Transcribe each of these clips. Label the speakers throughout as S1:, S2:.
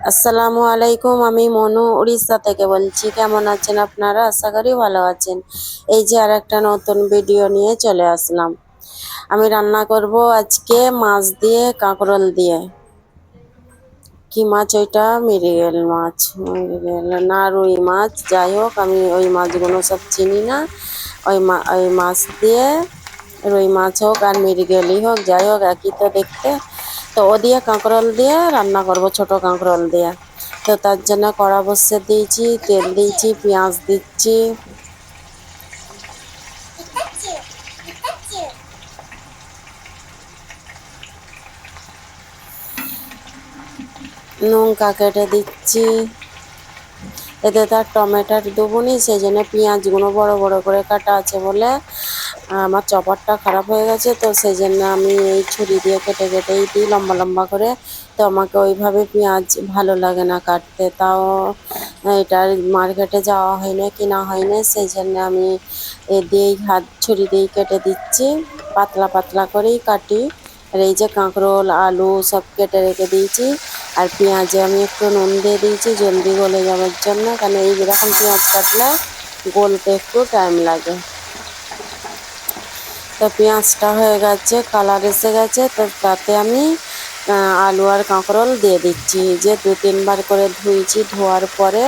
S1: আসসালামু আলাইকুম। আমি মনু উড়িষ্যা থেকে বলছি। কেমন আছেন আপনারা? আশা করি ভালো আছেন। এই যে আর একটা নতুন ভিডিও নিয়ে চলে আসলাম। আমি রান্না করব আজকে মাছ দিয়ে, কাঁকরোল দিয়ে। কি মাছ ওইটা? মৃগেল মাছ। মৃগেল না, রুই মাছ, যাই হোক আমি ওই মাছগুলো সব চিনি না। ওই মাছ দিয়ে, রুই মাছ হোক আর মৃগেলই হোক, যাই হোক একই তো দেখতে। তো ও দিয়ে কাঁকরোল দিয়ে রান্না করব, ছোট কাঁকরোল দিয়ে। তো তার জন্য কড়া বসিয়ে দিয়েছি, তেল দিয়েছি, পেঁয়াজ দিচ্ছি, লঙ্কা কেটে দিচ্ছি। এতে তার টমেটোর দেবনি, সেই জন্য পেঁয়াজগুলো বড় বড় করে কাটা আছে বলে আমার চপারটা খারাপ হয়ে গেছে, তো সেই জন্য আমি এই ছুরি দিয়ে কেটে কেটেই দিই লম্বা লম্বা করে। তো আমাকে ওইভাবে পেঁয়াজ ভালো লাগে না কাটতে, তাও এটার মার্কেটে যাওয়া হয় না, কেনা হয় না, সেই জন্য আমি এ দিয়েই হাত ছুরি দিয়েই কেটে দিচ্ছি। পাতলা পাতলা করেই কাটি। আর এই যে কাঁকরোল, আলু সব কেটে রেখে দিয়েছি। আর পেঁয়াজে আমি একটু নুন দিয়ে দিয়েছি জলদি গলে যাওয়ার জন্য, কারণ এইরকম পেঁয়াজ কাটলে গলতে একটু টাইম লাগে। তো পেঁয়াজটা হয়ে গেছে, কালার এসে গেছে, তো তাতে আমি আলু আর কাঁকরোল দিয়ে দিচ্ছি। যে 2-3 বার করে ধুয়েছি, ধোয়ার পরে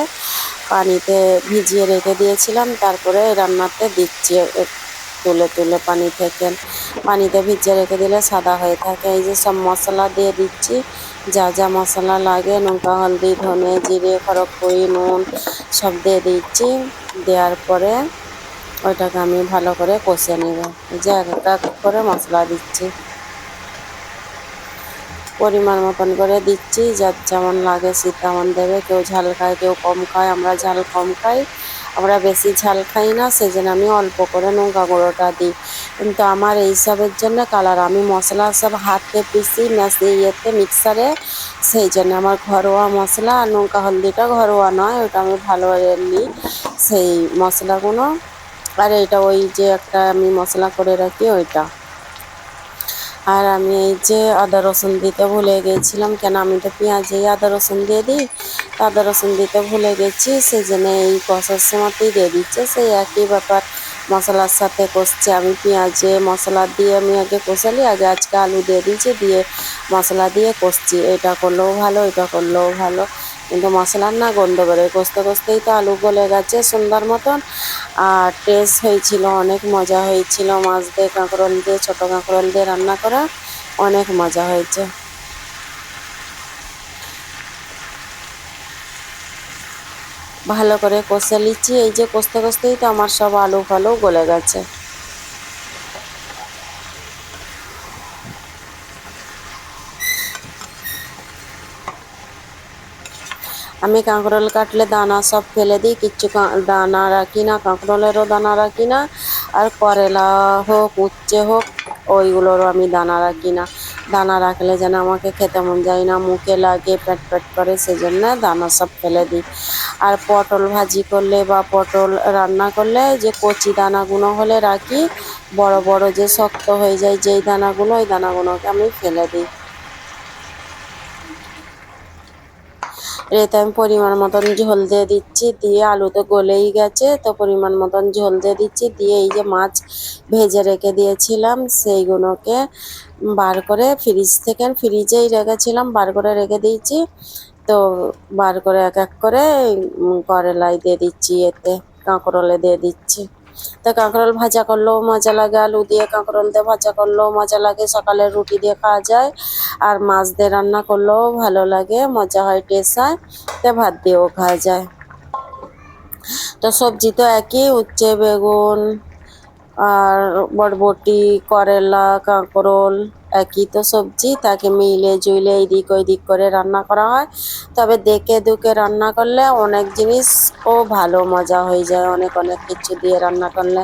S1: পানিতে ভিজিয়ে রেখে দিয়েছিলাম, তারপরে রান্নাতে দিচ্ছি তুলে তুলে পানিতে ভিজিয়ে রেখে দিলে সাদা হয়ে থাকে। এই যে সব মশলা দিয়ে দিচ্ছি, যা যা মশলা লাগে, লঙ্কা, হলদি, ধনে, জিরে, খড়গপুরি, নুন সব দিয়ে দিচ্ছি। দেওয়ার পরে ওইটাকে আমি ভালো করে কষে নেব। যে এক এক করে মশলা দিচ্ছি, পরিমাণ মতন করে দিচ্ছি, যার যেমন লাগে সে তেমন দেবে। কেউ ঝাল খায়, কেউ কম খায়, আমরা ঝাল কম খাই, আমরা বেশি ঝাল খাই না, সেই জন্য আমি অল্প করে লঙ্কা গুঁড়োটা দিই। কিন্তু আমার এইসবের জন্য কালার, আমি মশলা সব হাতে পিসি ইয়েতে মিক্সারে, সেই জন্য আমার ঘরোয়া মশলা। আর লঙ্কা হলদিটা ঘরোয়া নয়, ওটা আমি ভালো নিই সেই মশলাগুলো। আর এটা ওই যে একটা আমি মশলা করে রাখি ওইটা। আর আমি এই যে আদা রসুন দিতে ভুলে গেছিলাম, কেন আমি তো পেঁয়াজেই আদা রসুন দিয়ে দিই, আদা রসুন দিতে ভুলে গেছি, সেই জন্য এই কষার সময়তেই দিয়ে দিচ্ছে। সেই একই ব্যাপার, মশলার সাথে কষছে। আমি পেঁয়াজে মশলা দিয়ে আমি আগে কষালি, আগে আজকে আলু দিয়ে দিয়েছি, দিয়ে মশলা দিয়ে কষছি। এটা করলেও ভালো, এটা করলেও ভালো, কিন্তু মশলার না গন্ধ বেরোয়। কষতে কষতেই তো আলু গলে গেছে সুন্দর মতন। আর টেস্ট হয়েছিল, অনেক মজা হয়েছিল। মাছ দিয়ে, কাঁকরোল দিয়ে, ছোটো কাঁকরোল দিয়ে রান্না করা অনেক মজা হয়েছে। ভালো করে কষে নিচ্ছি। এই যে কষতে কষতেই তো আমার সব আলু ফালু গলে গেছে। আমি কাঁকরোল কাটলে দানা সব ফেলে দিই, কিচ্ছু দানা রাখি না, কাঁকরোলেরও দানা রাখি না। আর করেলা হোক, উচ্ছে হোক, ওইগুলোরও আমি দানা রাখি না। দানা রাখলে যেন আমাকে খেতে মন যায় না, মুখে লাগে, পেট পেট করে, সেজন্য দানা সব ফেলে দিই। আর পটল ভাজি করলে বা পটল রান্না করলে যে কচি দানাগুলো হলে রাখি, বড় বড় যে শক্ত হয়ে যায় যেই দানাগুলো, ওই দানাগুলোকে আমি ফেলে দিই। এতে আমি পরিমাণ মতন ঝোল দিয়ে দিচ্ছি, দিয়ে আলু তো গলেই গেছে, তো পরিমাণ মতন ঝোল দিয়ে দিচ্ছি, দিয়ে এই যে মাছ ভেজে রেখে দিয়েছিলাম সেইগুলোকে বার করে ফ্রিজেই রেখেছিলাম, বার করে রেখে দিয়েছি। তো বার করে এক এক করে করেলায় দিয়ে দিচ্ছি, এতে কাঁকরোলে দিয়ে দিচ্ছি। তো কাঁকরোল ভাজা করলেও মজা লাগে, আলু দিয়ে কাঁকরোল দিয়ে ভাজা করলেও মজা লাগে, সকালে রুটি দিয়ে খাওয়া যায়। আর মাছ দিয়ে রান্না করলেও ভালো লাগে, মজা হয়, টেস্ট হয়, তো ভাত দিয়েও খাওয়া যায়। তো সবজি তো একই, উচ্ছে, বেগুন আর বরবটি, করেলা, কাঁকরোল একই তো সবজি, তাকে মিলে জুইলে এদিক ওইদিক করে রান্না করা হয়। তবে দেখে দুকে রান্না করলে অনেক জিনিস ও ভালো মজা হয়ে যায়, অনেক অনেক কিছু দিয়ে রান্না করলে।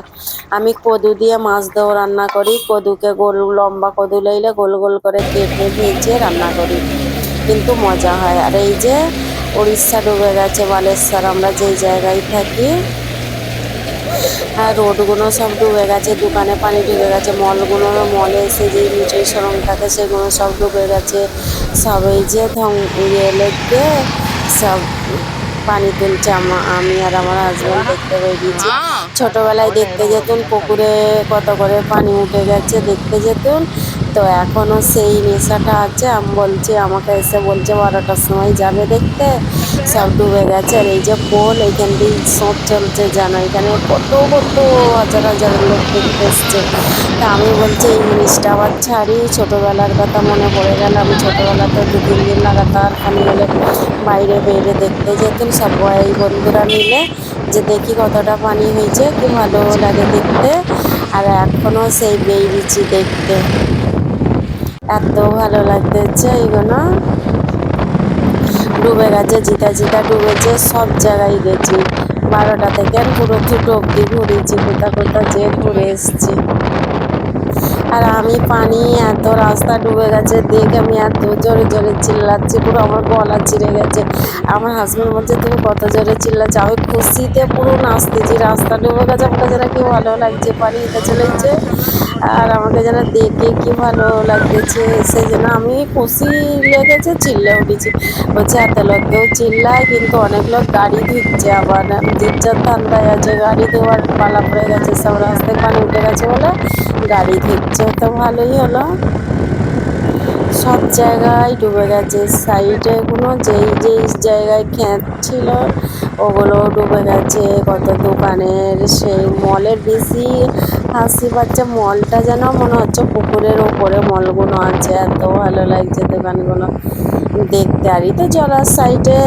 S1: আমি কদু দিয়ে মাছ দিয়েও রান্না করি, কদুকে গোল লম্বা কদু লইলে গোল গোল করে কেটে ভেজে রান্না করি, কিন্তু মজা হয়। আর এই যে উড়িষ্যা ডুবে গেছে, বালেশ্বর, আমরা যেই জায়গায় থাকি আর রোডগুলো সব ডুবে গেছে, দোকানে পানি ঢুকে গেছে, মলে এসে যে নিচই সরং থাকে সেগুলো সব ডুবে গেছে। সব এই যে লেগে সব পানি তুলছে। আমি আর আমার হাজব্যান্ড দেখতে বেরিয়েছি। ছোটবেলায় দেখতে যেতুন পুকুরে কত করে পানি উঠে গেছে, দেখতে যেতুন। তো এখনো সেই নেশাটা আছে। আমি বলছি, আমাকে এসে বলছে 12টার সময় যাবে দেখতে, সব ডুবে গেছে। আর এই যে পোল, এইখান দিয়ে স্রোত চলছে, জানো এখানে কত কত হাজার হাজার লোক দেখতে এসছে। তা আমি বলছি এই জিনিসটা আবার ছাড়ি, ছোটবেলার কথা মনে পড়ে গেল। আমি ছোটবেলাতে 2-3 দিন লাগাতার পানি হলে বাইরে বেরিয়ে দেখতে যেতুন সবাই বন্ধুরা মিলে, যে দেখি কতটা পানি হয়েছে, কি ভালো লাগে দেখতে। আর এখনো সেই বেরিয়েছি দেখতে, এত ভালো লাগতেছে। এইগুলো ডুবে গেছে, জিতা জিতা ডুবেছে, সব জায়গায় গেছি। 12টা থেকে আর পুরো 2টো অব্দি ঘুরেছি, কোথা কোথা যে ঘুরে এসছি। আর আমি পানি এত রাস্তা ডুবে গেছে দেখে আমি এত জোরে জোরে চিল্লাচ্ছি, পুরো আমার গলা চিড়ে গেছে। আমার হাজব্যান্ড বলছে তুমি কত জোরে চিল্লাচ্ছ। আমি খুশিতে পুরো নাচতেছি, রাস্তা ডুবে গেছে, আমাকে যেন কি ভালো লাগছে, পানি হেঁটে চলেছে। আর আমাকে যেন দেখে কি ভালো লাগতেছে, সেই জন্য আমি খুশি লেগেছে, চিল্লে উঠেছি। বলছে এত লোক কেউ চিল্লায়, কিন্তু অনেক লোক গাড়ি ধুচ্ছে, আবার জিজ্জার ধান্দায় আছে, গাড়ি ধোয়ার পালা পড়ে গেছে, সব রাস্তায় পানি উঠে গেছে বলে গাড়ি ধুচ্ছে। তো ভালোই হলো, সব জায়গায় ডুবে গেছে। সাইডে কোনো যেই যেই জায়গায় ক্ষেত ছিল ওগুলো ডুবে গেছে, কত দোকানের। সেই মলের বেশি হাসি পাচ্ছে, মলটা যেন মনে হচ্ছে পুকুরের ওপরে মলগুলো আছে, এত ভালো লাগছে দোকানগুলো দেখতে। আরই তো জলার সাইডে